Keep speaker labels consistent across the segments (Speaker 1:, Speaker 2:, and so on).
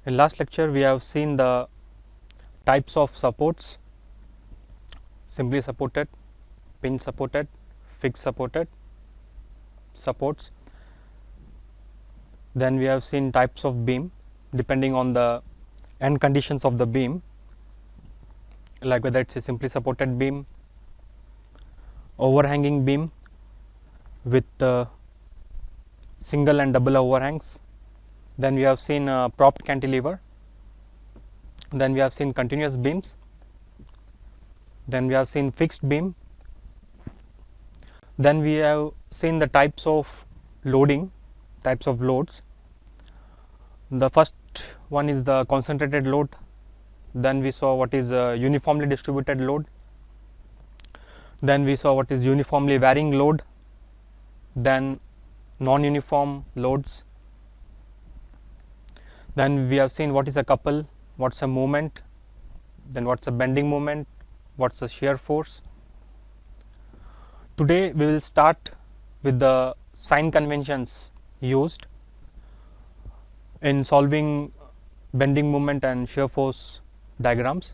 Speaker 1: In last lecture, we have seen the types of supports: simply supported, pinch supported, fixed supported supports. Then we have seen types of beam depending on the end conditions of the beam, like whether it's a simply supported beam, overhanging beam with single and double overhangs. Then we have seen propped cantilever. Then we have seen continuous beams. Then we have seen fixed beam. Then we have seen the types of loading, types of loads. The first one is the concentrated load. Then we saw what is uniformly distributed load. Then we saw what is uniformly varying load. Then non-uniform loads. Then we have seen what is a couple, what's a moment, then what's a bending moment, what's a shear force. Today we will start with the sign conventions used in solving bending moment and shear force diagrams.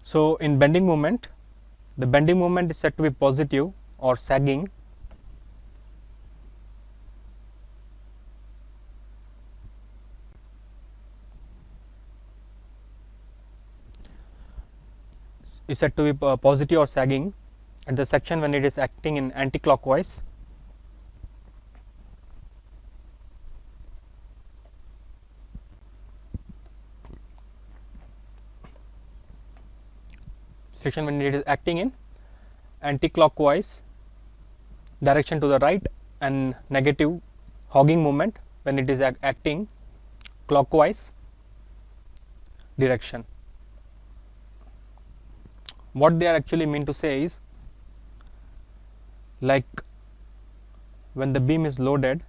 Speaker 1: So in bending moment, the bending moment is said to be positive or sagging. Is said to be positive or sagging at the section when it is acting in anti-clockwise. Section when it is acting in anti-clockwise direction to the right, and negative hogging moment when it is acting clockwise direction. What they are actually mean to say is, like when the beam is loaded,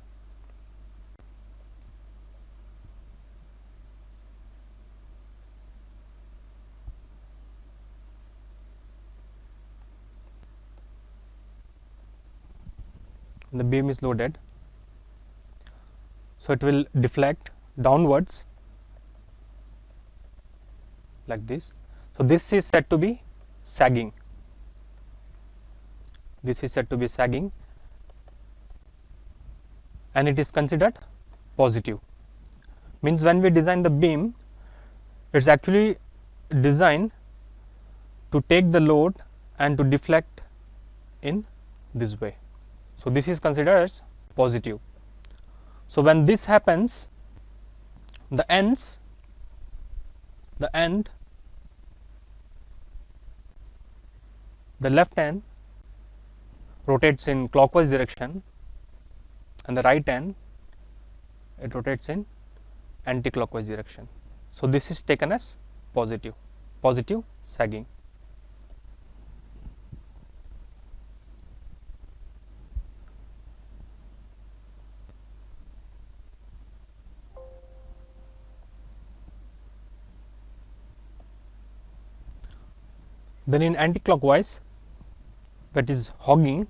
Speaker 1: so it will deflect downwards like this. So this is said to be sagging. This is said to be sagging, and it is considered positive. Means when we design the beam, it's actually designed to take the load and to deflect in this way. So this is considered as positive. So when this happens, the end the left end rotates in clockwise direction, and the right end it rotates in anti-clockwise direction. So this is taken as positive sagging. Then in anti-clockwise, that is hogging,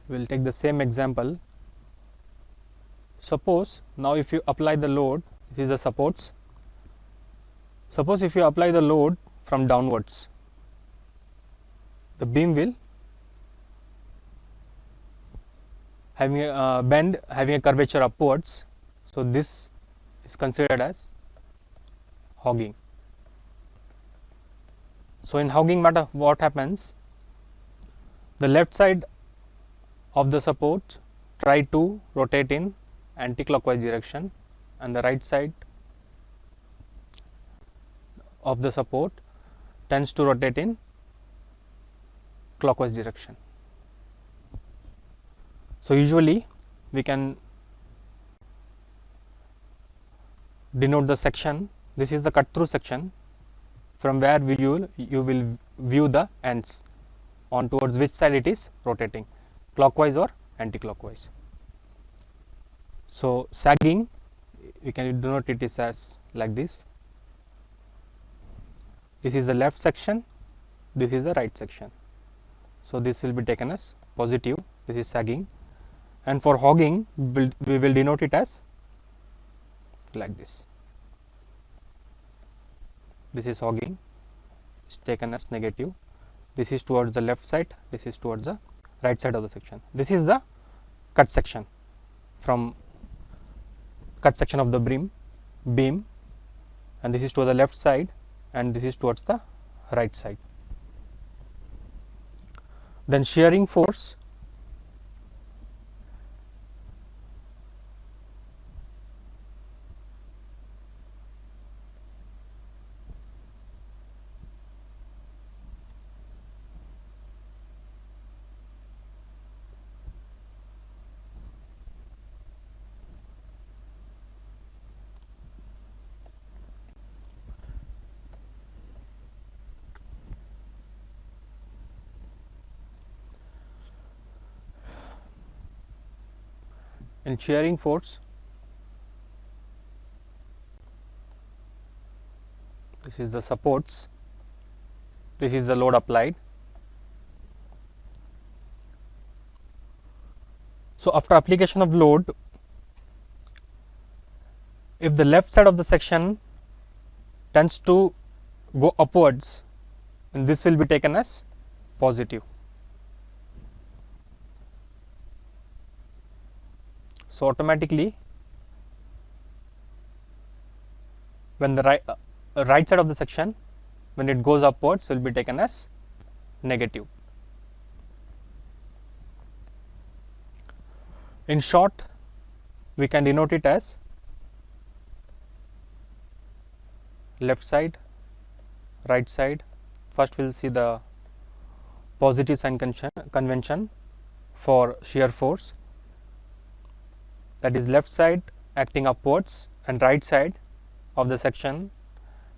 Speaker 1: we will take the same example. Suppose now if you apply the load, this is the supports. Suppose if you apply the load from downwards, the beam will having a bend, having a curvature upwards. So this is considered as hogging. So in hogging matter, what happens? The left side of the support try to rotate in anti-clockwise direction, and the right side of the support tends to rotate in clockwise direction. So usually we can denote the section. This is the cut through section from where you will view the ends on towards which side it is rotating, clockwise or anti-clockwise. So sagging, we can denote it is as like this. This is the left section, this is the right section. So this will be taken as positive, this is sagging, and for hogging we will denote it as like this. This is hogging, is taken as negative. This is towards the left side, this is towards the right side of the section. This is the cut section from cut section of the beam, and this is to the left side and this is towards the right side. Then shearing force, in shearing force, this is the supports, this is the load applied. So after application of load, if the left side of the section tends to go upwards, then this will be taken as positive. So automatically when the right side of the section, when it goes upwards, will be taken as negative. In short, we can denote it as left side, right side. First we will see the positive sign convention for shear force, that is left side acting upwards and right side of the section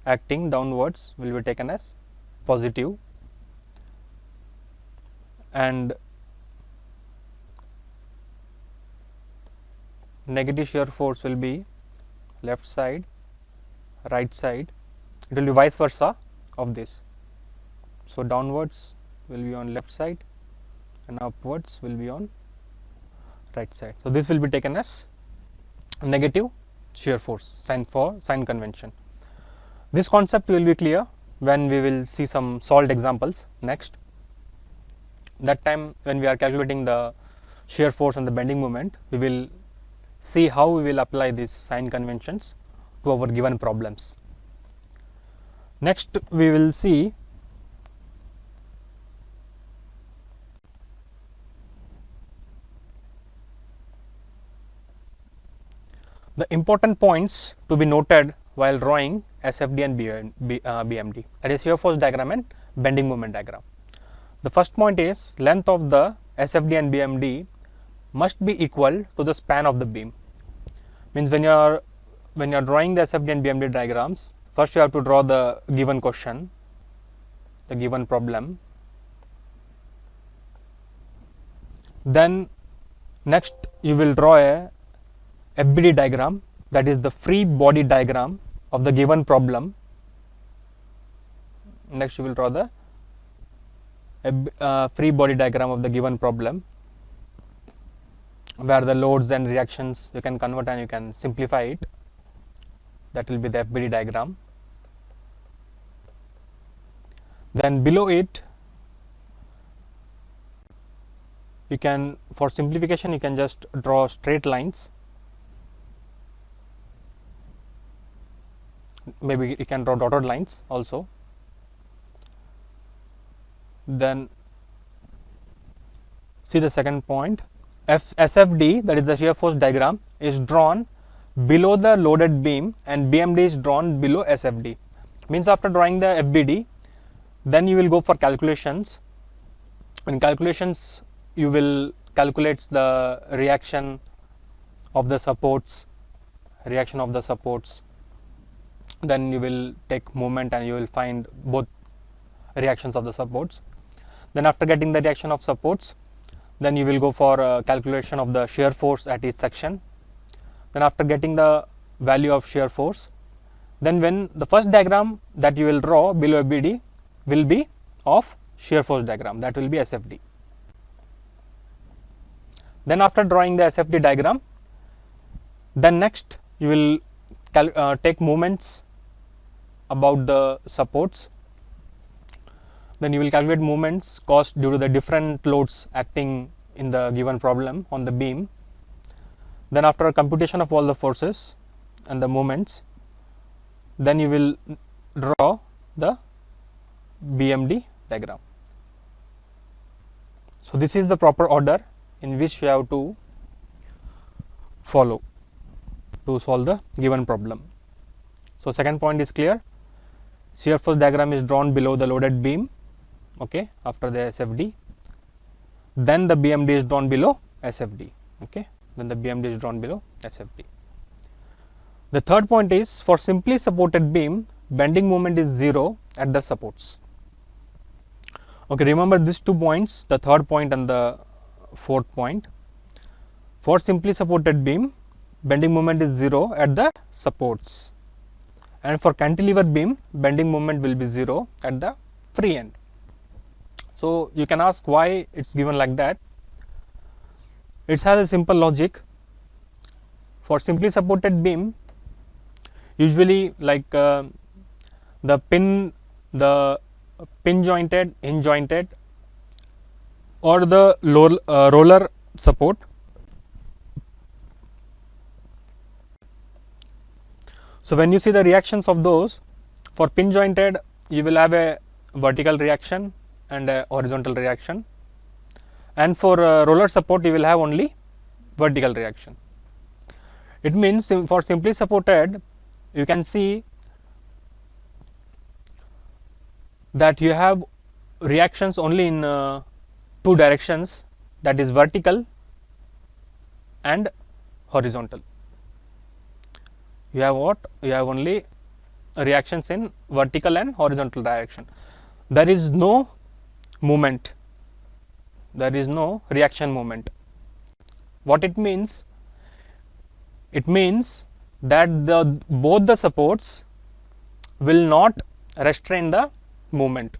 Speaker 1: acting downwards will be taken as positive, and negative shear force will be left side, right side. It will be vice versa of this. So downwards will be on left side and upwards will be on right side. So this will be taken as negative shear force sign convention. This concept will be clear when we will see some solved examples next. That time when we are calculating the shear force and the bending moment, we will see how we will apply these sign conventions to our given problems. Next we will see the important points to be noted while drawing SFD and BMD, that is shear force diagram and bending moment diagram. The first point is length of the SFD and BMD must be equal to the span of the beam. Means when you are drawing the SFD and BMD diagrams, first you have to draw the given question, the given problem. Then next you will draw a FBD diagram, that is the free body diagram of the given problem. Next you will draw the free body diagram of the given problem, where the loads and reactions you can convert and you can simplify it. That will be the FBD diagram. Then below it, you can, for simplification, you can just draw straight lines. Maybe you can draw dotted lines also. Then see the second point, SFD, that is the shear force diagram, is drawn below the loaded beam and BMD is drawn below SFD. Means after drawing the FBD, then you will go for calculations. In calculations you will calculate the reaction of the supports, then you will take moment and you will find both reactions of the supports. Then after getting the reaction of supports, then you will go for calculation of the shear force at each section. Then after getting the value of shear force, then when the first diagram that you will draw below FBD will be of shear force diagram, that will be SFD. Then after drawing the SFD diagram, then next you will take moments about the supports. Then you will calculate moments caused due to the different loads acting in the given problem on the beam. Then after a computation of all the forces and the moments, then you will draw the BMD diagram. So this is the proper order in which you have to follow to solve the given problem. So second point is clear. Shear force diagram is drawn below the loaded beam, okay, after the SFD. Then the BMD is drawn below SFD, okay. Then the BMD is drawn below SFD. The third point is, for simply supported beam, bending moment is 0 at the supports. Okay, remember these 2 points, the third point and the fourth point. For simply supported beam, bending moment is 0 at the supports, and for cantilever beam, bending moment will be 0 at the free end. So you can ask why it's given like that. It has a simple logic. For simply supported beam, usually like the pin jointed, hinge jointed, or the roller support. So when you see the reactions of those, for pin jointed you will have a vertical reaction and a horizontal reaction, and for roller support you will have only vertical reaction. It means for simply supported, you can see that you have reactions only in 2 directions, that is vertical and horizontal. You have what? You have only reactions in vertical and horizontal direction. There is no movement, there is no reaction moment. What it means? It means that both the supports will not restrain the movement,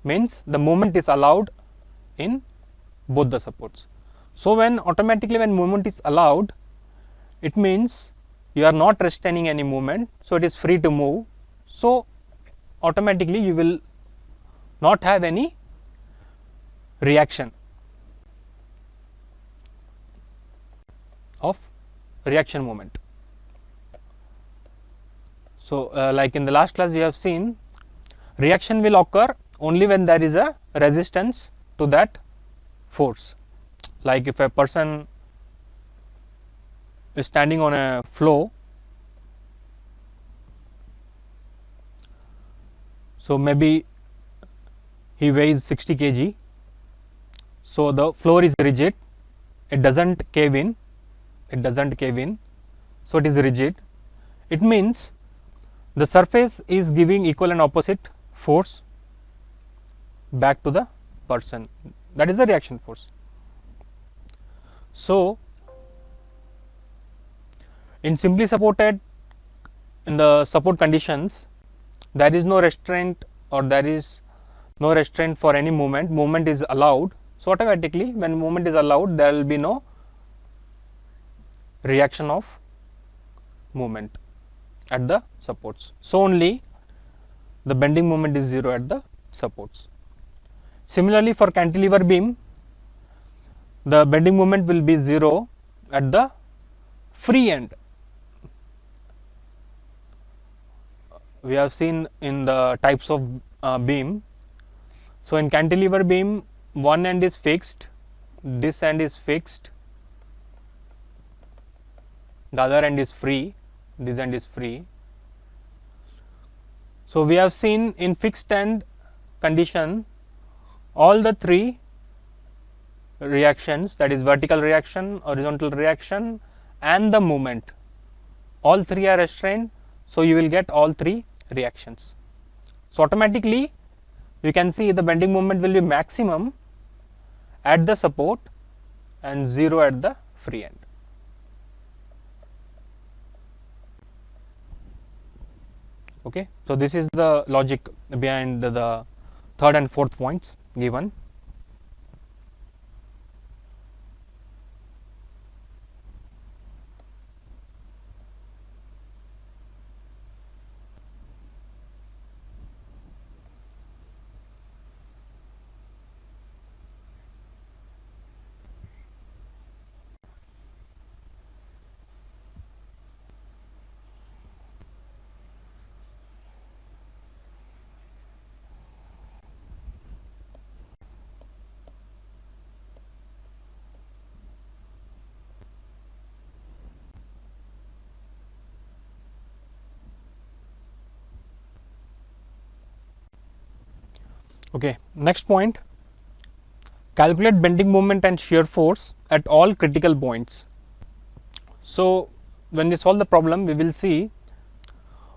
Speaker 1: means the movement is allowed in both the supports. So when automatically when movement is allowed, it means you are not restraining any movement, so it is free to move. So automatically you will not have any reaction of reaction moment. So like in the last class we have seen, reaction will occur only when there is a resistance to that force. Like if a person is standing on a floor, so maybe he weighs 60 kg, so the floor is rigid, it doesn't cave in, so it is rigid. It means the surface is giving equal and opposite force back to the person, that is the reaction force. So in simply supported, in the support conditions, there is no restraint or there is no restraint for any movement, movement is allowed. So automatically when movement is allowed, there will be no reaction of movement at the supports. So only the bending moment is 0 at the supports. Similarly for cantilever beam, the bending moment will be 0 at the free end. We have seen in the types of beam. So in cantilever beam, one end is fixed, this end is fixed, the other end is free, this end is free. So we have seen in fixed end condition, all the 3 reactions, that is vertical reaction, horizontal reaction and the movement, all 3 are restrained, so you will get all 3 reactions. So automatically you can see the bending moment will be maximum at the support and 0 at the free end. Okay, so this is the logic behind the third and fourth points given. Okay, next point, calculate bending moment and shear force at all critical points. So when we solve the problem, we will see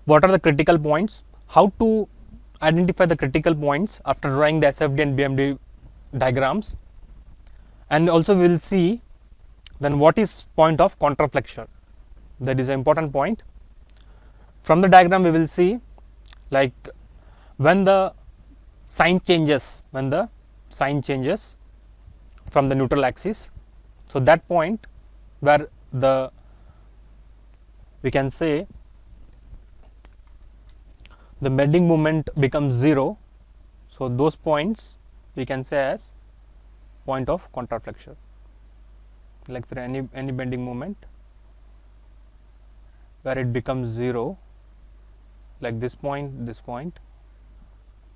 Speaker 1: what are the critical points, how to identify the critical points after drawing the SFD and BMD diagrams, and also we will see then what is point of contraflexure. That is an important point. From the diagram we will see like when the sign changes, from the neutral axis, so that point where the we can say the bending moment becomes 0, so those points we can say as point of contraflexure. Like for any bending moment where it becomes 0, like this point,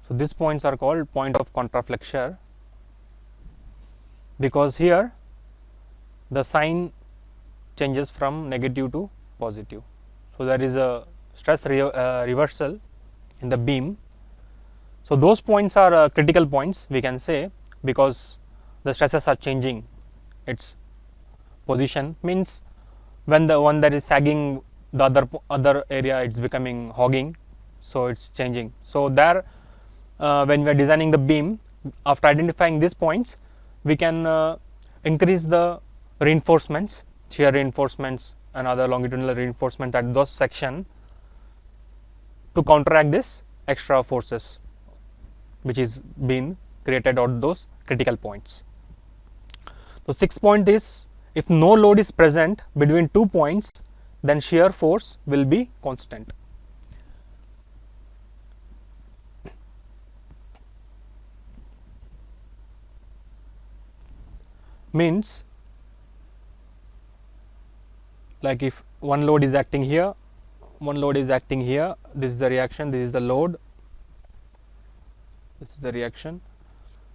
Speaker 1: so these points are called point of contraflexure, because here the sign changes from negative to positive, so there is a stress reversal in the beam. So those points are critical points, we can say, because the stresses are changing its position. Means when the one that is sagging, the other area it's becoming hogging, so it's changing. So there when we are designing the beam, after identifying these points, we can increase the reinforcements, shear reinforcements and other longitudinal reinforcement at those section to counteract this extra forces which is being created at those critical points. So sixth point is, if no load is present between 2 points, then shear force will be constant. Means like if one load is acting here, this is the reaction, this is the load, this is the reaction.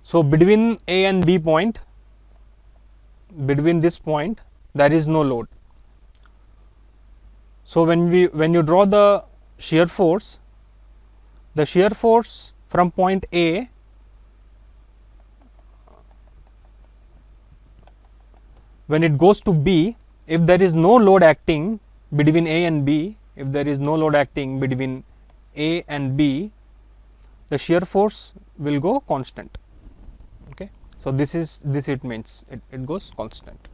Speaker 1: So between A and B point, between this point there is no load. So when you draw the shear force from point A when it goes to B, if there is no load acting between A and B, the shear force will go constant. Okay, so this it means it goes constant.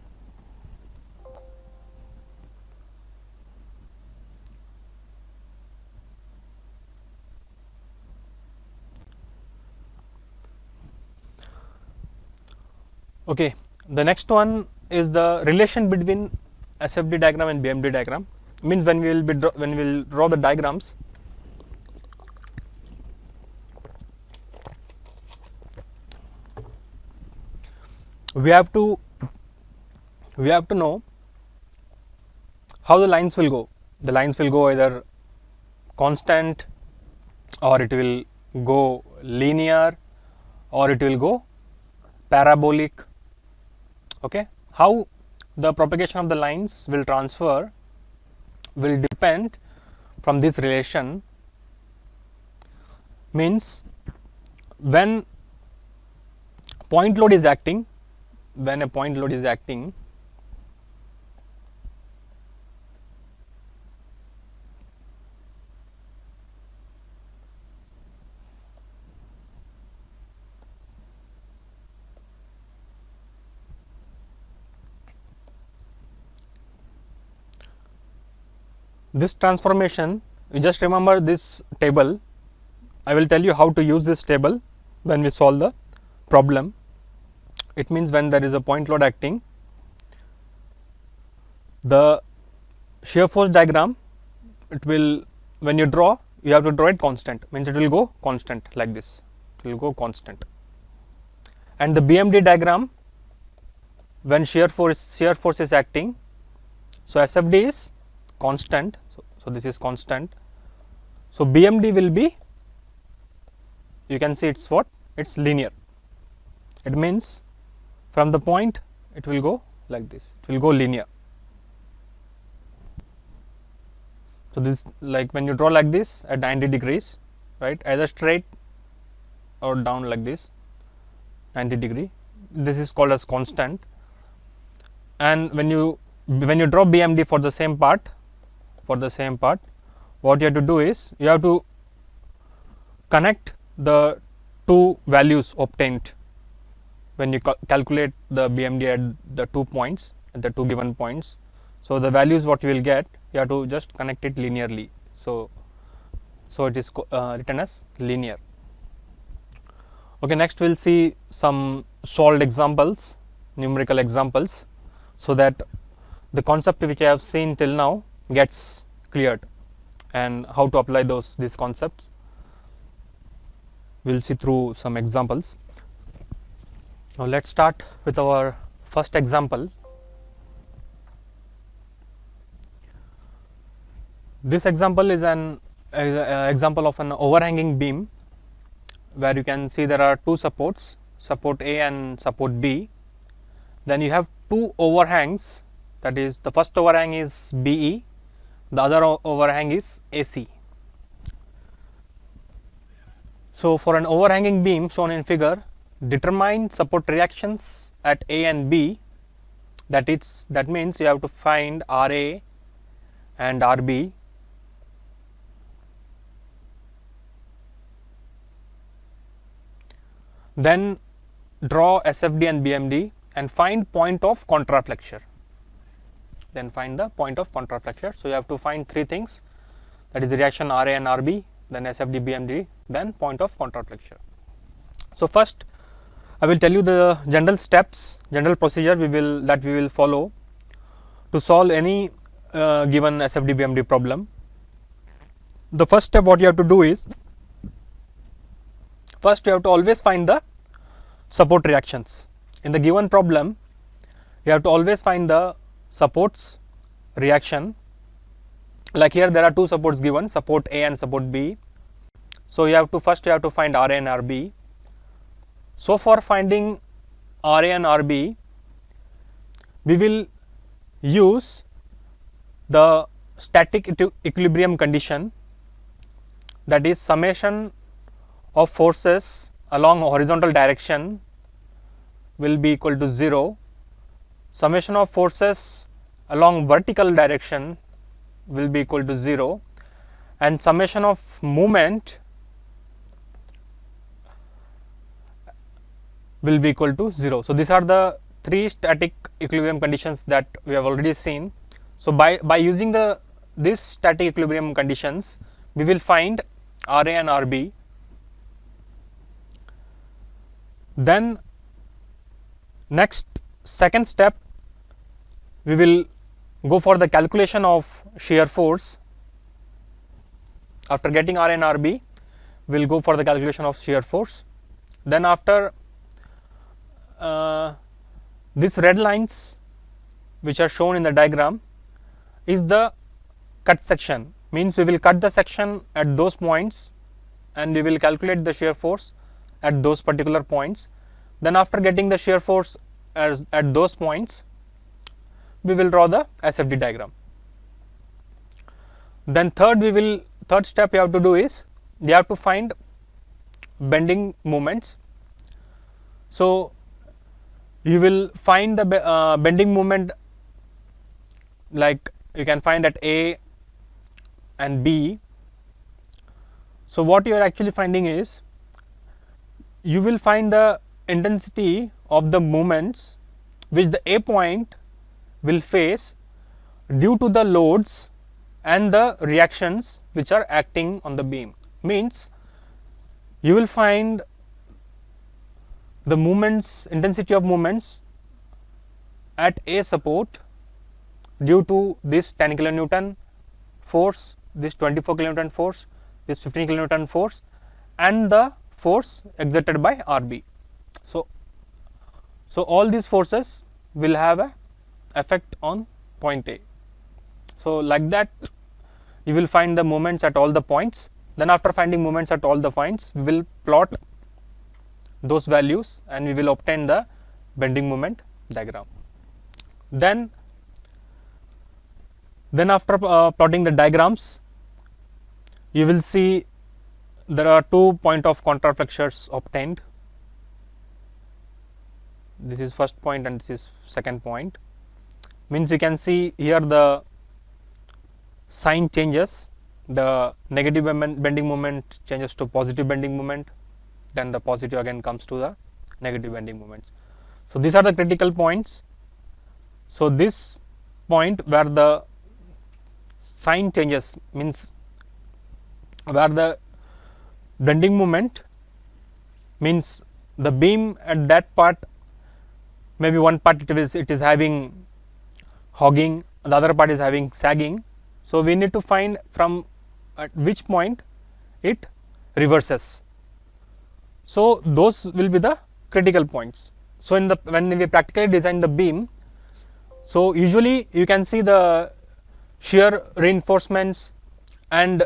Speaker 1: Okay, the next one is the relation between SFD diagram and BMD diagram. Means when we will draw the diagrams, we have to know how the lines will go. The lines will go either constant, or it will go linear, or it will go parabolic. Okay, how the propagation of the lines will transfer will depend from this relation. Means when point load is acting, this transformation, you just remember this table. I will tell you how to use this table when we solve the problem. It means when there is a point load acting, the shear force diagram, it will, when you draw, you have to draw it constant, means it will go constant like this, it will go constant. And the BMD diagram, when shear force is acting, so SFD is constant, so this is constant. So BMD will be, you can see it's what, it's linear. It means from the point it will go like this, it will go linear. So this, like when you draw like this at 90 degrees, right, either straight or down like this 90 degree. This is called as constant. And when you draw BMD for the same part, what you have to do is you have to connect the two values obtained when you calculate the BMD at the 2 points, at the 2 given points. So the values what you will get, you have to just connect it linearly. So it is written as linear. Okay, next we'll see some solved examples, numerical examples, so that the concept which I have seen till now gets cleared, and how to apply these concepts. We'll see through some examples. Now let's start with our first example. This example is an example of an overhanging beam, where you can see there are two supports, support A and support B. Then you have two overhangs, that is the first overhang is BE, the other overhang is AC. So for an overhanging beam shown in figure, determine support reactions at A and B. That means you have to find RA and RB. Then draw SFD and BMD and find point of contraflexure. Then find the point of contraflexure. So you have to find three things, that is reaction RA and RB, then SFD, BMD, then point of contraflexure. So first I will tell you the general steps, general procedure that we will follow to solve any given SFD BMD problem. The first step what you have to do is, first you have to always find the support reactions. In the given problem, you have to always find the supports reaction. Like here there are two supports given, support A and support B. So you have to find RA and RB. So for finding RA and RB, we will use the static equilibrium condition, that is summation of forces along horizontal direction will be equal to 0, summation of forces along vertical direction will be equal to 0, and summation of movement will be equal to 0. So these are the three static equilibrium conditions that we have already seen. So by using these static equilibrium conditions, we will find RA and RB. Then second step, we will go for the calculation of shear force. After getting RA and RB, we will go for the calculation of shear force. Then after these red lines which are shown in the diagram is the cut section, means we will cut the section at those points and we will calculate the shear force at those particular points. Then after getting the shear force at those points, we will draw the SFD diagram. Then third step you have to do is, you have to find bending moments. So you will find the bending moment, like you can find at A and B. So what you are actually finding is, you will find the intensity of the moments which the A point will face due to the loads and the reactions which are acting on the beam. Means you will find the moments, intensity of moments at A support due to this 10 kilonewton force, this 24 kilonewton force, this 15 kilonewton force, and the force exerted by RB. So all these forces will have a effect on point A. So like that you will find the moments at all the points. Then after finding moments at all the points, we will plot those values and we will obtain the bending moment diagram. Then after plotting the diagrams, you will see there are 2 point of contraflexures obtained. This is first point and this is second point. Means you can see here the sign changes, the negative bending moment changes to positive bending moment, then the positive again comes to the negative bending moments. So these are the critical points. So this point where the sign changes means where the bending moment means the beam at that part, maybe one part it is having hogging, the other part is having sagging. So we need to find from at which point it reverses. So those will be the critical points. So in the when we practically design the beam, so usually you can see the shear reinforcements and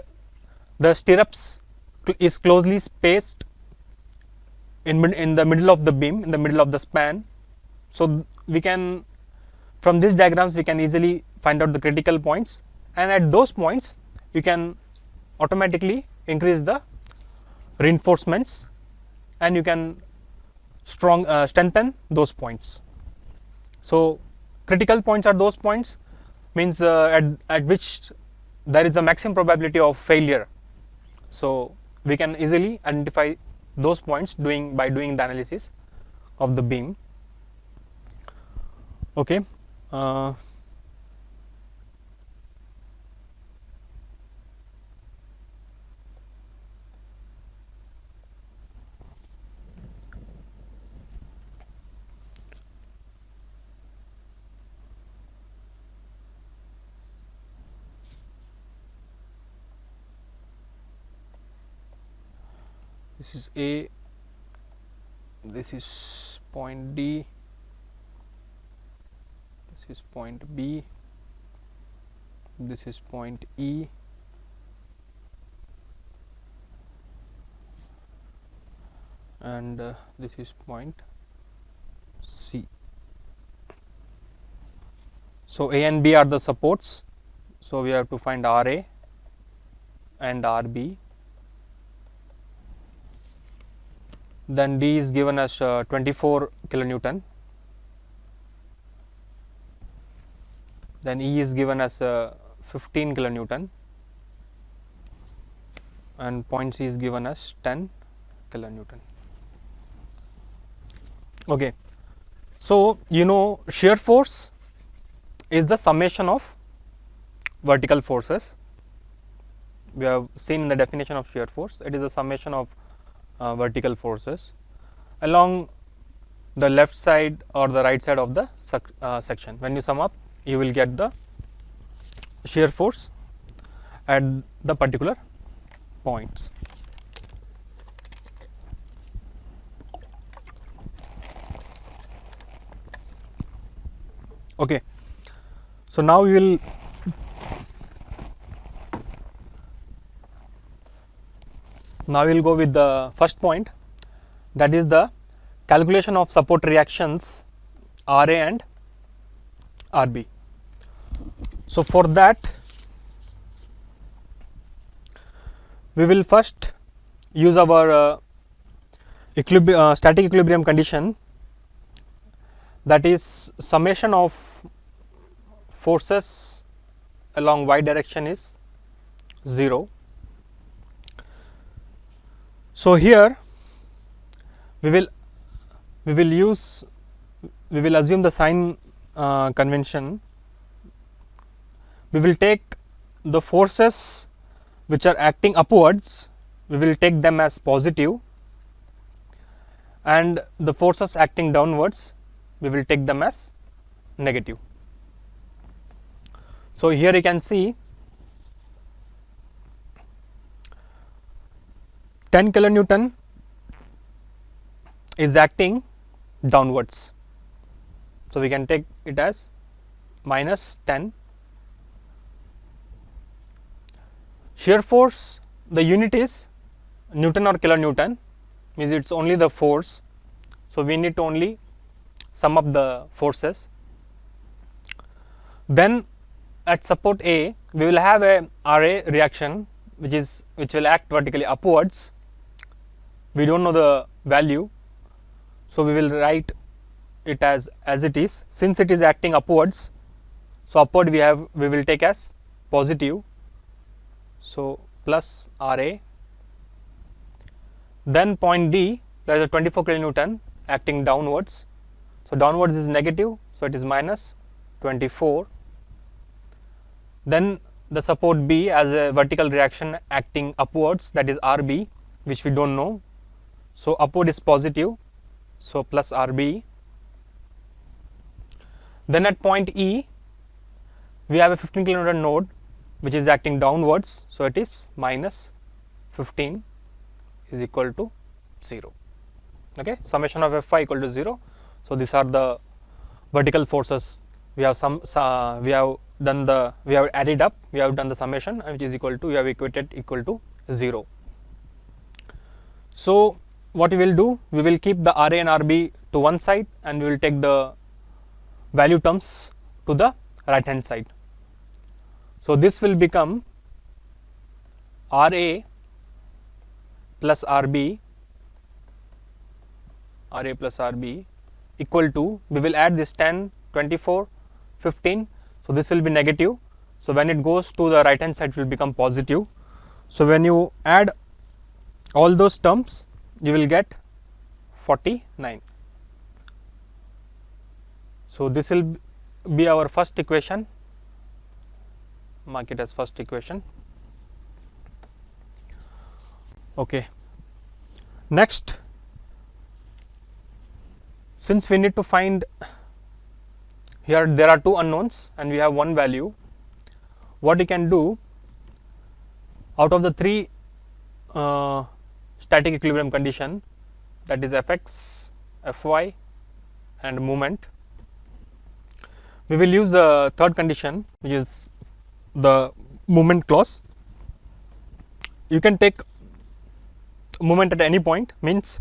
Speaker 1: the stirrups is closely spaced in the middle of the beam, in the middle of the span. So we can, from these diagrams we can easily find out the critical points, and at those points you can automatically increase the reinforcements and you can strengthen those points. So critical points are those points means at which there is a maximum probability of failure. So we can easily identify those points by doing the analysis of the beam. Okay. This is A, this is point D, this is point B, this is point E, and this is point C. So A and B are the supports, so we have to find RA and RB. Then D is given as 24 kilonewton, then E is given as 15 kilonewton, and point C is given as 10 kilonewton. Okay. So you know shear force is the summation of vertical forces. We have seen in the definition of shear force, it is a summation of vertical forces along the left side or the right side of the section. When you sum up, you will get the shear force at the particular points. Okay. So now we will go with the first point, that is the calculation of support reactions RA and RB. So for that we will first use our static equilibrium condition, that is summation of forces along y direction is 0. So here we will assume the sign convention. We will take the forces which are acting upwards, we will take them as positive, and the forces acting downwards we will take them as negative. So here you can see 10 kilonewton is acting downwards, so we can take it as minus 10. Shear force, the unit is Newton or kilonewton, means it's only the force, so we need to only sum up the forces. Then at support A we will have a RA reaction which will act vertically upwards, we don't know the value, so we will write it as it is. Since it is acting upwards, so upward we will take as positive, so plus Ra. Then point D, there is a 24 kilonewton acting downwards, so downwards is negative, so it is minus 24. Then the support B as a vertical reaction acting upwards, that is Rb, which we don't know, so upward is positive, so plus Rb. Then at point E, we have a 15 kilonewton node which is acting downwards, so it is minus 15 is equal to 0. Okay, summation of Fi equal to 0. So these are the vertical forces. We have we have added up, we have done the summation, which is equal to, we have equated equal to 0. So what we will do, we will keep the Ra and Rb to one side, and we will take the value terms to the right hand side. So this will become Ra plus Rb equal to, we will add this 10, 24, 15, so this will be negative. So when it goes to the right hand side, it will become positive. So when you add all those terms, you will get 49. So this will be our first equation, mark it as first equation. Okay. Next, since we need to find, here there are two unknowns and we have one value, what you can do, out of the three static equilibrium condition, that is Fx, Fy and moment, we will use the third condition, which is the moment clause. You can take moment at any point, means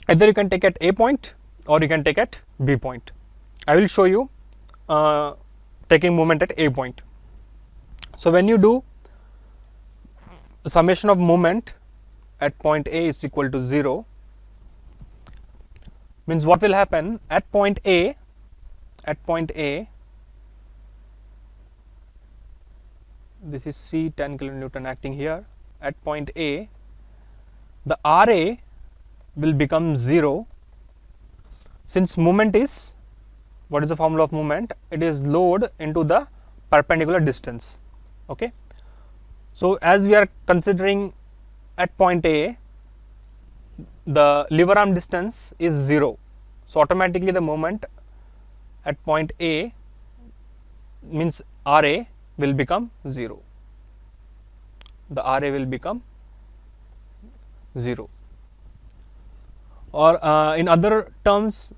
Speaker 1: either you can take at A point or you can take at B point. I will show you taking moment at A point. So when you do summation of moment at point A is equal to 0, means what will happen at point A, this is C 10 kilonewton acting here, at point A, the Ra will become 0, since moment is, what is the formula of moment? It is load into the perpendicular distance. Okay. So as we are considering at point A, the lever arm distance is 0, so automatically the moment at point A means Ra will become 0. The Ra will become 0. Or in other terms,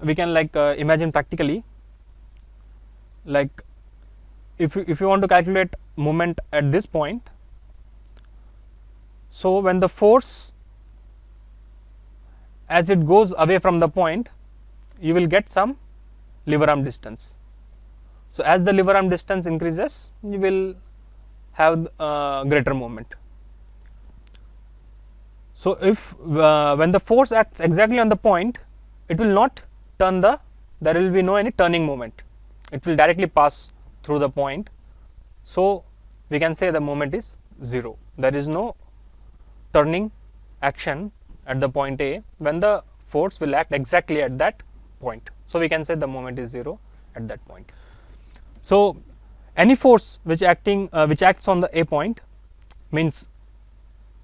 Speaker 1: we can imagine practically, like if you want to calculate moment at this point, so when the force as it goes away from the point, you will get some lever arm distance. So as the lever arm distance increases, you will have greater moment. So if when the force acts exactly on the point, it will not turn there will be no any turning moment, it will directly pass through the point. So we can say the moment is 0. There is no turning action at the point A when the force will act exactly at that point. So we can say the moment is 0 at that point. So any force which acts on the A point, means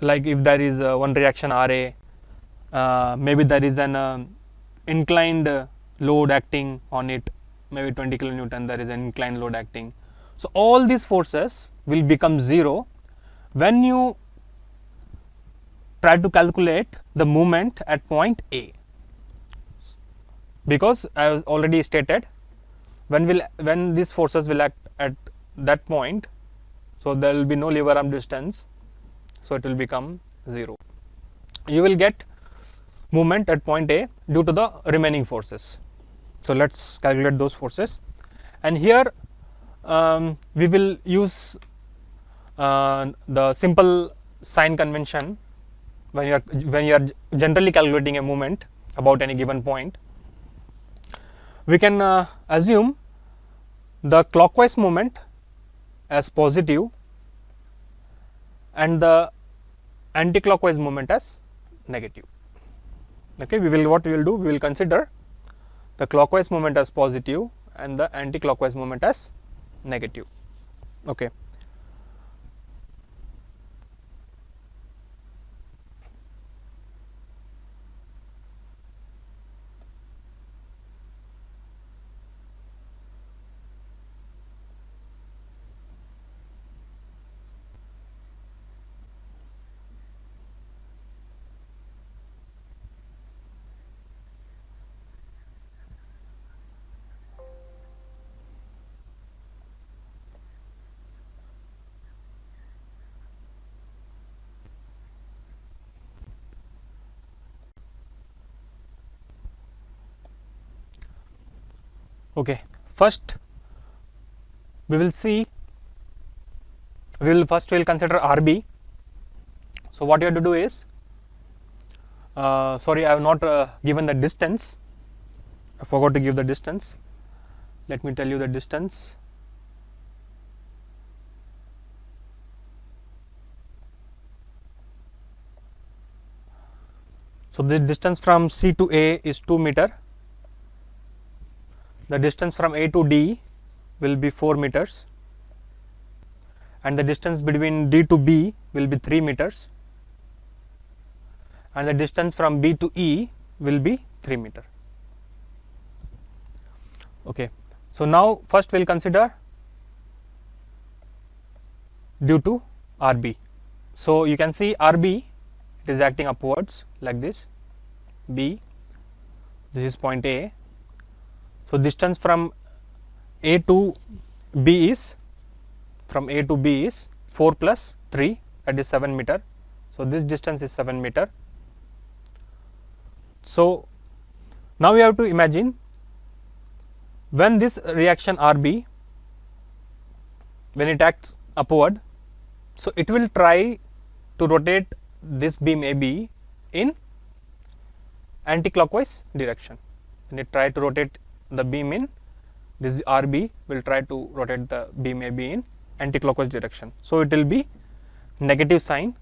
Speaker 1: like if there is one reaction Ra, maybe there is an inclined load acting on it, maybe 20 kilonewton, there is an inclined load acting. So all these forces will become 0 when you try to calculate the moment at point A, because as already stated, when these forces will act at that point, so there will be no lever arm distance, so it will become 0. You will get movement at point A due to the remaining forces. So let's calculate those forces, and here we will use the simple sign convention when you are generally calculating a moment about any given point, we can assume the clockwise moment as positive and the anti-clockwise moment as negative. Okay, what we will do, we will consider the clockwise moment as positive and the anti-clockwise moment as negative. Okay. Okay, first we will consider RB. So what you have to do is, sorry, I have not given the distance. I forgot to give the distance. Let me tell you the distance. So the distance from C to A is 2 meter. The distance from A to D will be 4 meters, and the distance between D to B will be 3 meters, and the distance from B to E will be 3 meter. Okay. So now first we will consider due to RB. So you can see RB, it is acting upwards like this. B, this is point A. So distance from A to B is 4 plus 3, that is 7 meter. So this distance is 7 meter. So now we have to imagine when this reaction RB, when it acts upward, so it will try to rotate this beam AB in anti-clockwise direction. When it try to rotate the beam in, this RB will try to rotate the beam AB in anti-clockwise direction. So it will be negative sign.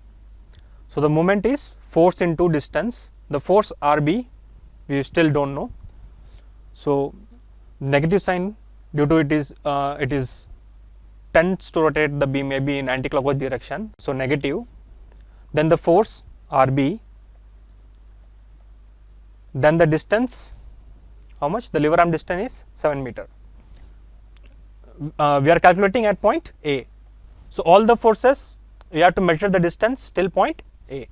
Speaker 1: So the moment is force into distance. The force RB we still don't know. So negative sign, due to it is tends to rotate the beam AB in anti-clockwise direction. So negative. Then the force RB. Then the distance, how much? The lever arm distance is 7 meter. We are calculating at point A. So all the forces, we have to measure the distance till point A.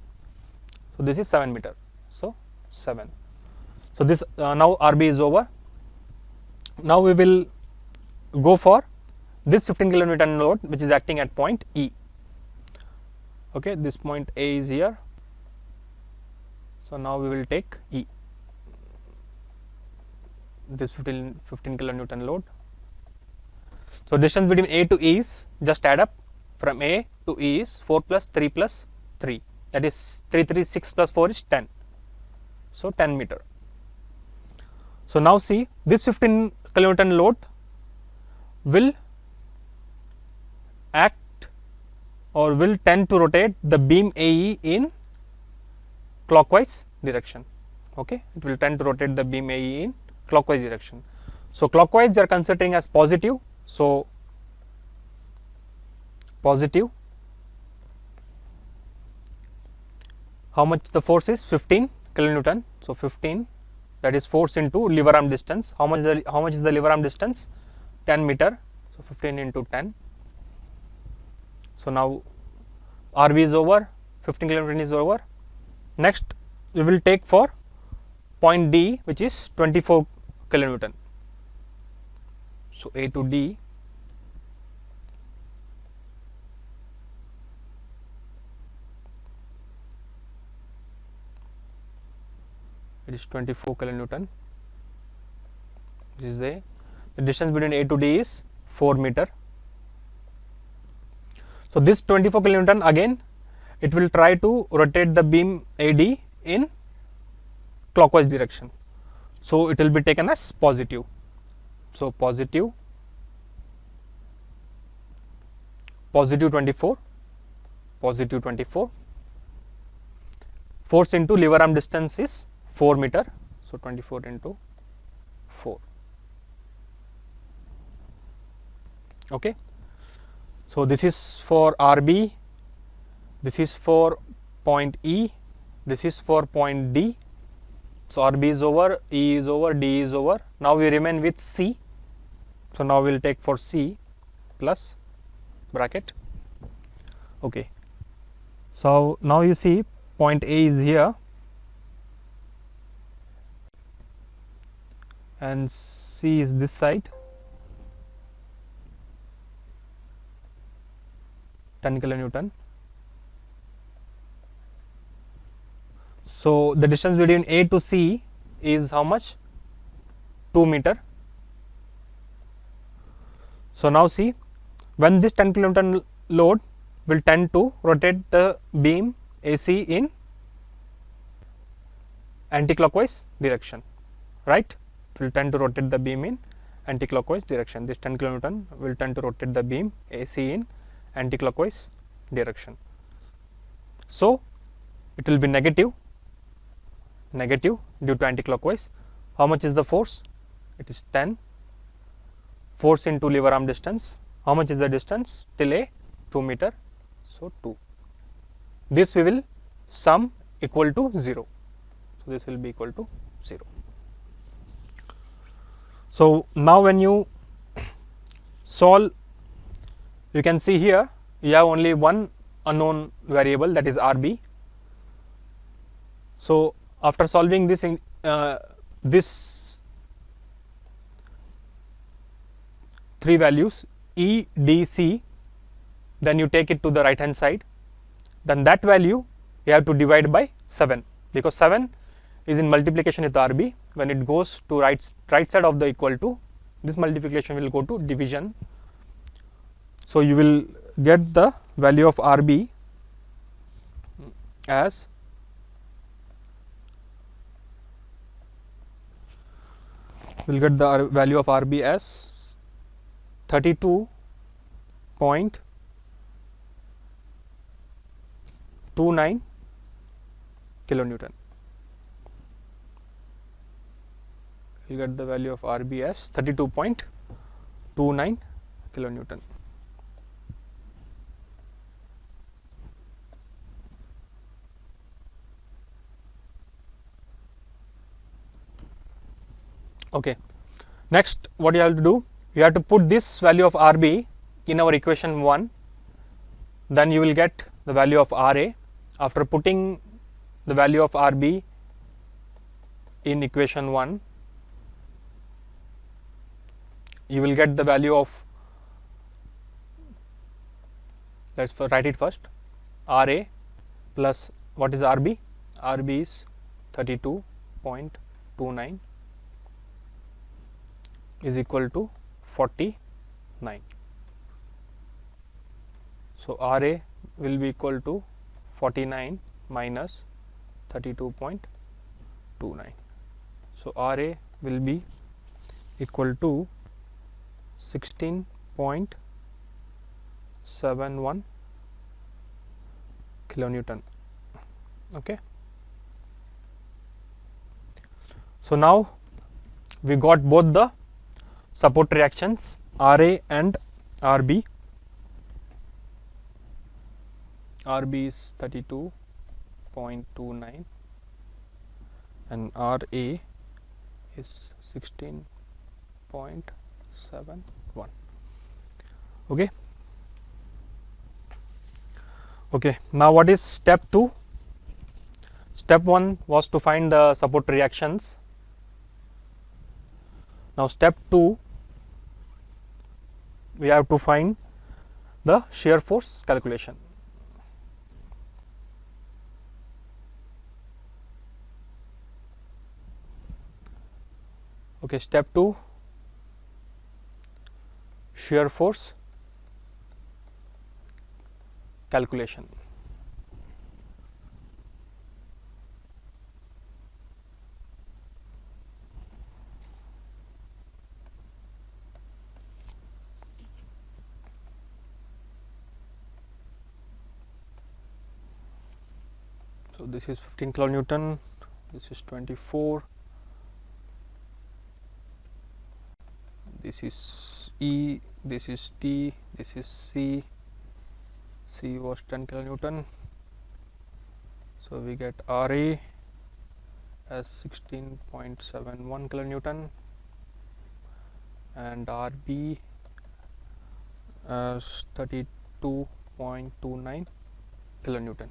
Speaker 1: So this is 7 meter. So 7. So this now RB is over. Now we will go for this 15 kilonewton load which is acting at point E. Okay, this point A is here. So now we will take E, this 15 kilonewton load. So distance between A to E is, just add up, from A to E is 4 plus 3 plus 3, that is 6 plus 4 is 10. So 10 meter. So now see, this 15 kilonewton load will act or will tend to rotate the beam AE in clockwise direction. Okay, it will tend to rotate the beam AE in clockwise direction. So clockwise they are considering as positive. So positive, how much the force is? 15 kilonewton. So 15, that is force into lever arm distance. How much is the lever arm distance? 10 meter. So 15 into 10. So now RB is over, 15 kilonewton is over. Next we will take for point D, which is 24 kilonewton. So A to D, it is 24 kilonewton. This is A. The distance between A to D is 4 meter. So this 24 kilonewton again it will try to rotate the beam AD in clockwise direction. So it will be taken as positive. So positive 24, positive 24. Force into lever arm distance is 4 meter. So 24 into 4. Okay. So this is for RB, this is for point E, this is for point D. So RB is over, E is over, D is over. Now we remain with C. So now we will take for C plus bracket. Okay. So now you see point A is here and C is this side, 10 kilonewton. So the distance between A to C is how much? 2 meter. So now see, when this 10 kilonewton load will tend to rotate the beam AC in anti-clockwise direction, right? It will tend to rotate the beam in anti-clockwise direction. This 10 kilonewton will tend to rotate the beam AC in anti-clockwise direction. So it will be negative due to anti-clockwise. How much is the force? It is 10. Force into lever arm distance. How much is the distance till A? 2 meter. So 2. This we will sum equal to 0. So this will be equal to 0. So now when you solve, you can see here you have only one unknown variable, that is RB. So after solving this this 3 values E, D, C, then you take it to the right hand side, then that value you have to divide by 7, because 7 is in multiplication with RB. When it goes to right side of the equal to, this multiplication will go to division. So you will get the value of RB as value of RB as 32.29 kilonewton. You get the value of RB as 32.29 kilonewton. Okay. Next, what you have to do, you have to put this value of RB in our equation 1, then you will get the value of RA. After putting the value of RB in equation 1, you will get the value of, let's write it first, RA plus what is RB? RB is 32.29 is equal to 49. So RA will be equal to 49 minus 32.29. So RA will be equal to 16.71 kilonewton. Okay. So now we got both the support reactions RA and RB. RB is 32.29 and RA is 16.71. Okay. Okay. Now what is step 2? Step 1 was to find the support reactions. Now step 2, we have to find the shear force calculation. Okay, step 2, shear force calculation. So this is 15 kilonewton, this is 24, this is E, this is T, this is C. C was 10 kilonewton, so we get RA as 16.71 kilonewton and RB as 32.29 kilonewton.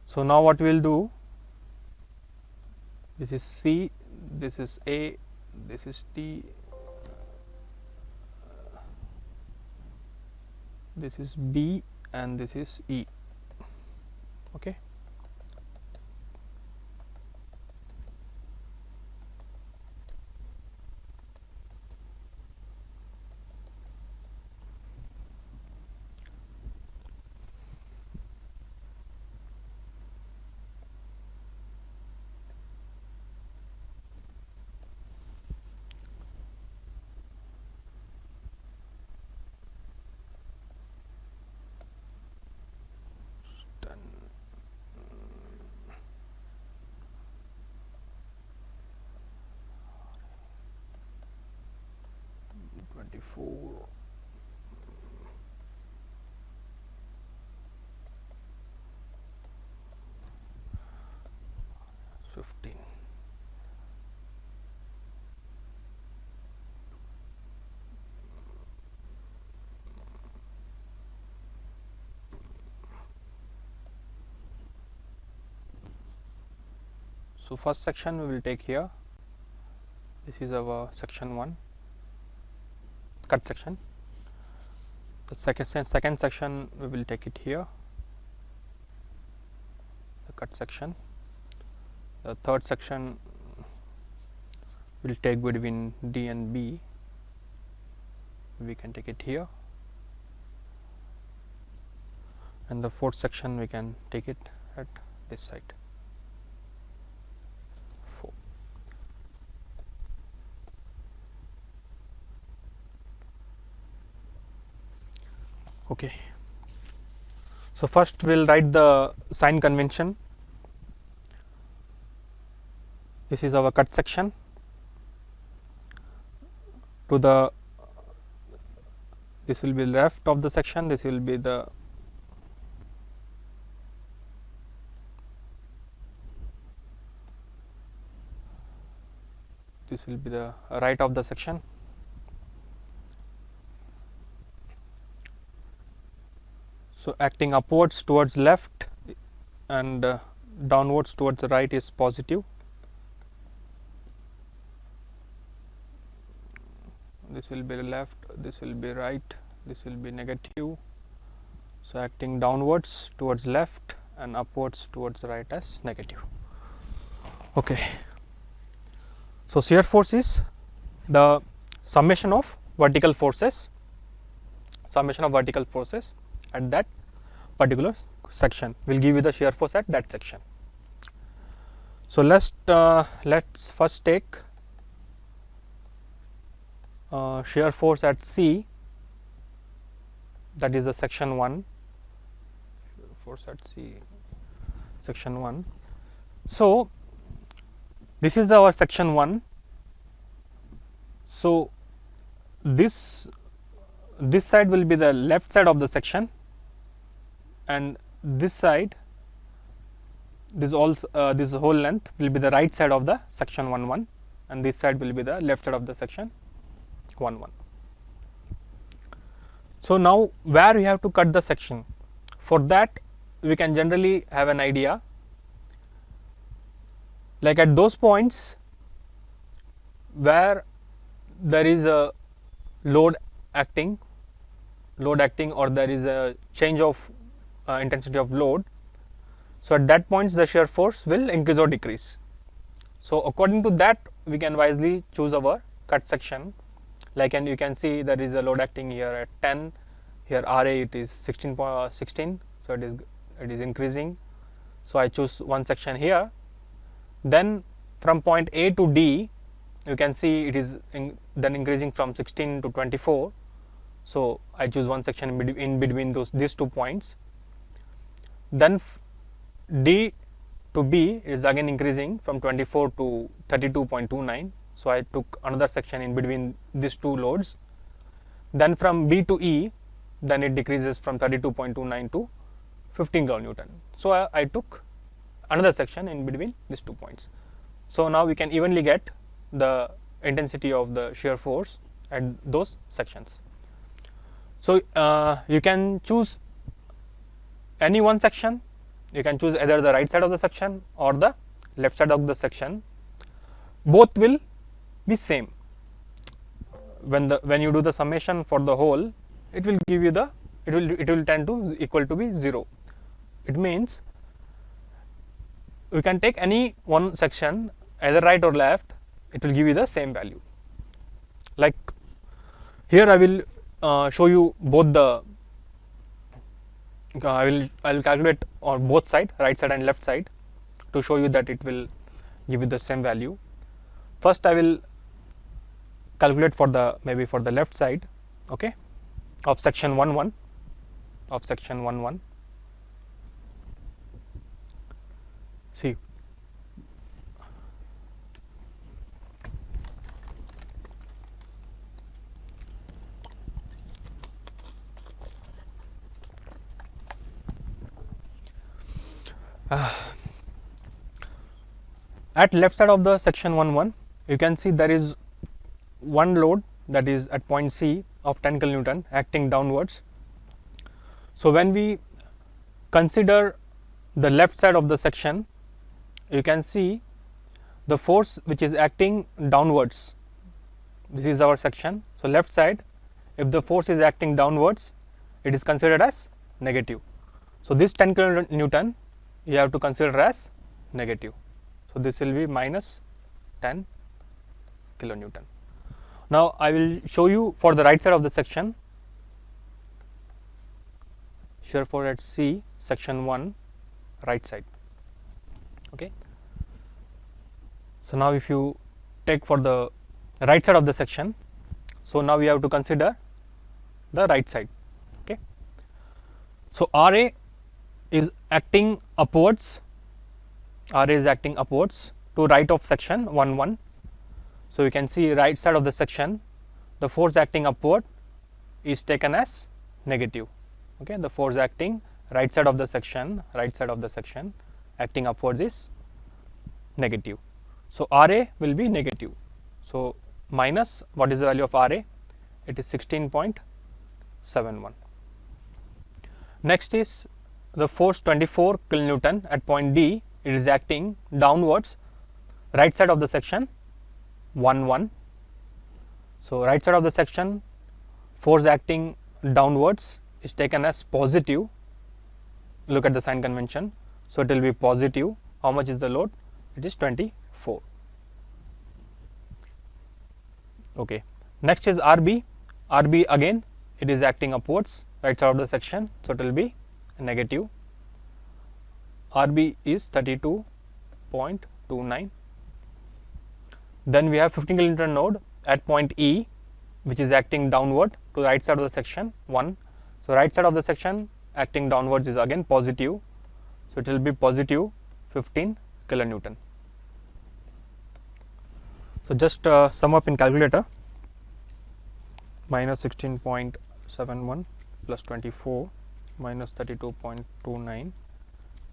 Speaker 1: So now what we will do, this is C, this is A, this is T, this is B, and this is E. Okay. Done. 24. So first section we will take here. This is our section 1, cut section. The second section we will take it here, the cut section. The third section will take between D and B. We can take it here, and the fourth section we can take it at this side. 4. Okay. So first we will write the sign convention. This is our cut section. To the, this will be left of the section, this will be the right of the section. So acting upwards towards left and downwards towards the right is positive. This will be left, this will be right, this will be negative. So acting downwards towards left and upwards towards right as negative. Okay. So shear force is the summation of vertical forces at that particular section will give you the shear force at that section. So let's first take shear force at C, that is the section 1. Shear force at C, section 1. So this is our section 1. So this side will be the left side of the section, and this side, this whole length will be the right side of the section 1, and this side will be the left side of the section 1. So now where we have to cut the section, for that we can generally have an idea, like at those points where there is a load acting or there is a change of intensity of load. So at that point the shear force will increase or decrease. So according to that we can wisely choose our cut section. Like, and you can see there is a load acting here at 10, here RA it is 16, so it is increasing. So I choose one section here. Then from point A to D you can see it is then increasing from 16 to 24. So I choose one section in between these 2 points. Then D to B is again increasing from 24 to 32.29. So I took another section in between these two loads. Then from B to E, then it decreases from 32.29 to 15 kilonewton. So I took another section in between these 2 points. So now we can evenly get the intensity of the shear force at those sections. So you can choose any one section. You can choose either the right side of the section or the left side of the section. Both will be same. When you do the summation for the whole, it will give you the it will tend to equal to be 0. It means we can take any one section, either right or left, it will give you the same value. Like here I will show you both the I will calculate on both side, right side and left side, to show you that it will give you the same value. First I will calculate for the left side, okay, of section 1.1 of section 1.1. See, at left side of the section 1.1, you can see there is one load that is at point C of 10 kilonewton acting downwards. So when we consider the left side of the section, you can see the force which is acting downwards. This is our section. So left side, if the force is acting downwards, it is considered as negative. So this 10 kilonewton you have to consider as negative. So this will be minus 10 kilonewton. Now I will show you for the right side of the section, shear force at C, section 1, right side. Okay. So now if you take for the right side of the section, so now we have to consider the right side. Okay. So RA is acting upwards. RA is acting upwards to right of section 1.1. So you can see right side of the section, the force acting upward is taken as negative. Okay, the force acting right side of the section acting upwards is negative. So RA will be negative. So minus, what is the value of RA? It is 16.71. Next is the force 24 kilonewton at point D. It is acting downwards, right side of the section 1.1. So right side of the section, force acting downwards is taken as positive. Look at the sign convention. So it will be positive. How much is the load? It is 24. Okay. Next is RB. RB again, it is acting upwards, right side of the section. So it will be negative. RB is 32.29. Then we have 15 kilonewton node at point E, which is acting downward to the right side of the section 1. So right side of the section acting downwards is again positive. So it will be positive 15 kilonewton. So just sum up in calculator. Minus 16.71 plus 24 minus 32.29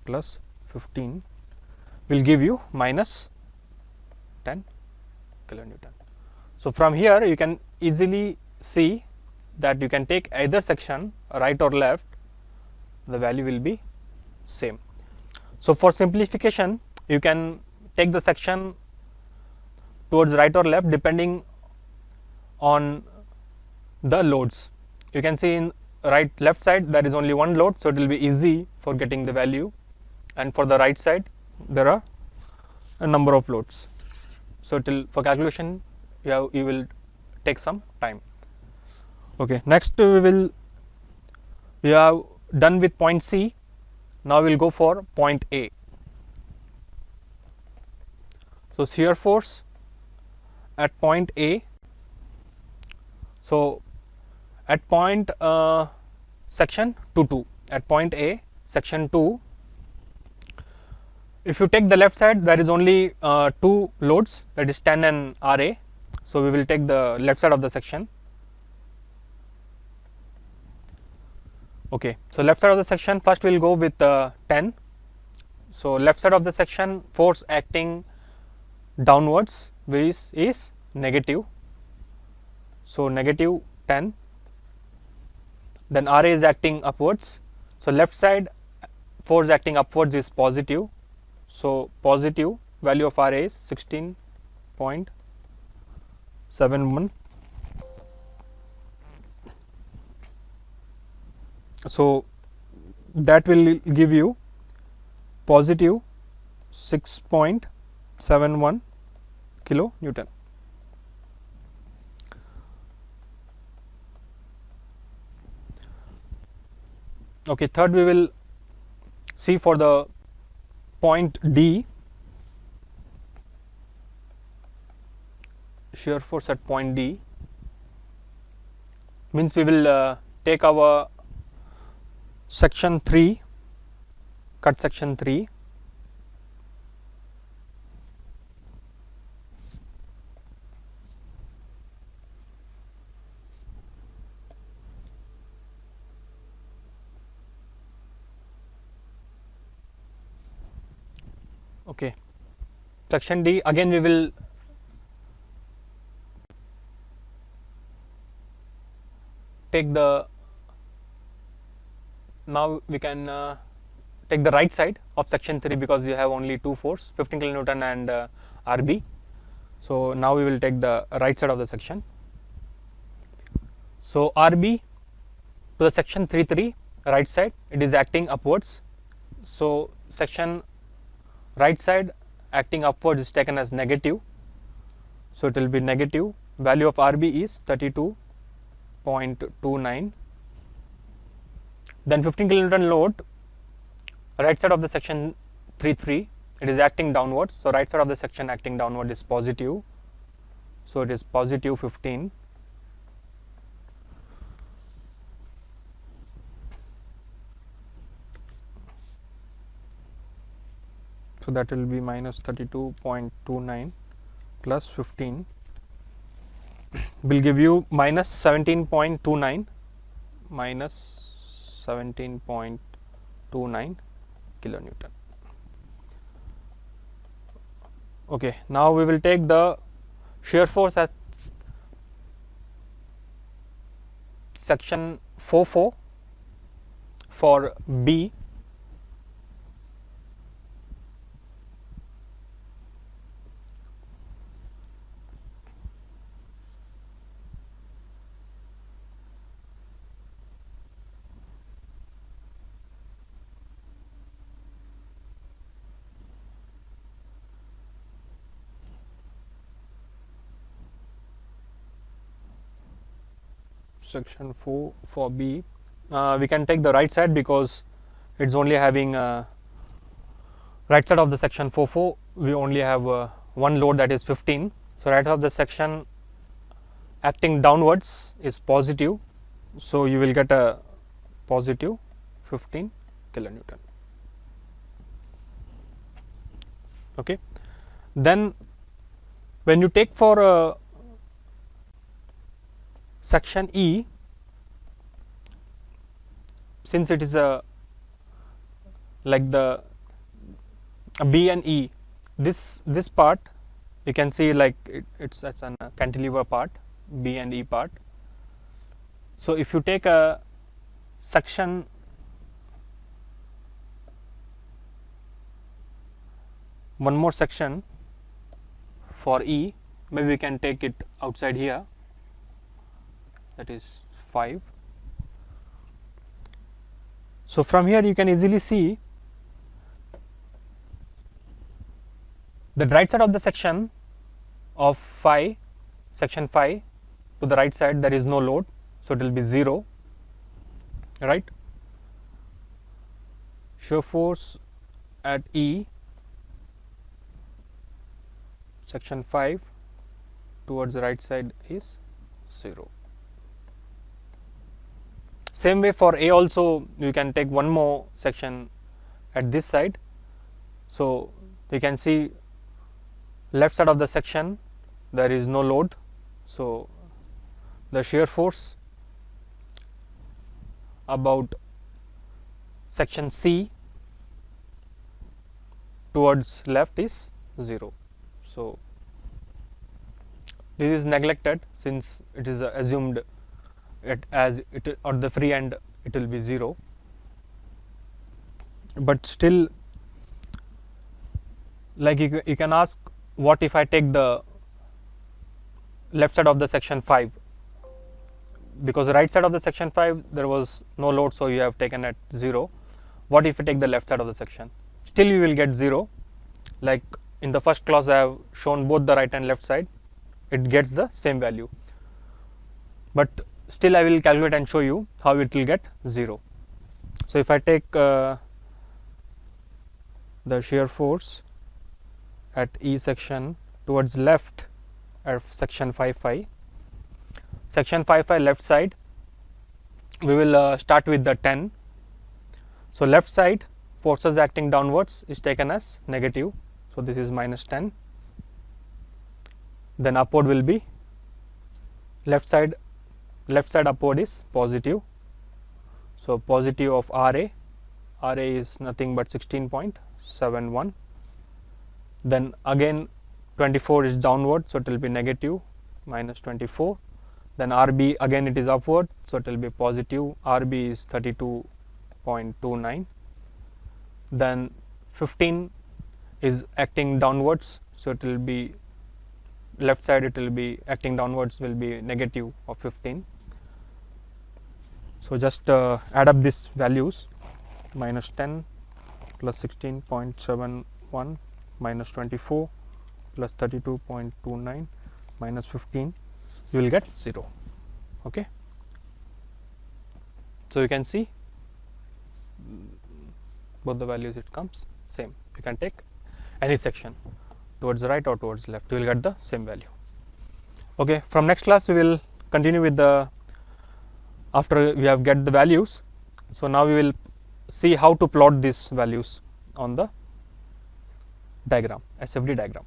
Speaker 1: plus 15 will give you minus 10 kilonewton. So from here you can easily see that you can take either section, right or left, the value will be same. So for simplification, you can take the section towards right or left depending on the loads. You can see in left side there is only one load, so it will be easy for getting the value, and for the right side there are a number of loads. So it will, for calculation you will take some time. Okay, next we have done with point C. Now we will go for point A. So shear force at point A. So at point section 2, at point A section 2, If you take the left side, there is only two loads, that is 10 and RA. So we will take the left side of the section. Okay, so left side of the section, first we will go with 10. So left side of the section, force acting downwards is negative. So negative 10. Then RA is acting upwards. So left side force acting upwards is positive. So positive value of RA is 16.71. So that will give you positive 6.71 kilonewton. Okay, third we will see for the point D, shear force at point D, means we will take our section 3, cut section 3, okay, section D, again we will take the, now we can take the right side of section 3 because we have only two force, 15 kilonewton and RB. So now we will take the right side of the section. So RB to the section 3 right side, it is acting upwards. So section right side acting upwards is taken as negative. So it will be negative. Value of RB is 32.29. Then 15 kilonewton load, right side of the section 3, it is acting downwards. So right side of the section acting downward is positive. So it is positive 15. So that will be minus 32.29 plus 15 will give you minus 17.29, minus 17.29 kilonewton. Okay, now we will take the shear force at section 4 for B. Section 4 for B, we can take the right side because it's only having right side of the section 4 we only have one load, that is 15. So right of the section acting downwards is positive, so you will get a positive 15 kilonewton. Okay, then when you take for section E, since it is like the B and E, this part you can see like it's an cantilever part, B and E part. So if you take a section one more section for E, maybe we can take it outside here, that is 5. So from here you can easily see the right side of the section of section 5 to the right side there is no load, so it will be 0, right. Shear force at E, section 5 towards the right side is 0. Same way for A also, you can take one more section at this side. So you can see left side of the section there is no load, so the shear force about section C towards left is 0. So this is neglected since it is assumed as it or the free end it will be 0, but still, like you can ask, what if I take the left side of the section 5, because the right side of the section 5 there was no load, so you have taken at 0. What if you take the left side of the section? Still you will get 0. Like in the first class I have shown both the right and left side, it gets the same value, but still I will calculate and show you how it will get 0. So if I take the shear force at E section towards left at section 5 section 5 left side, we will start with the 10. So left side forces acting downwards is taken as negative, so this is minus 10. Then upward will be left side upward is positive, so positive of RA is nothing but 16.71. Then again 24 is downward, so it will be negative minus 24. Then RB again it is upward, so it will be positive, RB is 32.29. Then 15 is acting downwards, so it will be left side, it will be acting downwards, will be negative of 15. So just add up these values, minus 10 plus 16.71 minus 24 plus 32.29 minus 15, you will get 0. Okay. So you can see both the values, it comes same. You can take any section towards the right or towards the left, you will get the same value. Okay. From next class we will continue with the, after we have get the values, so now we will see how to plot these values on the diagram, SFD diagram.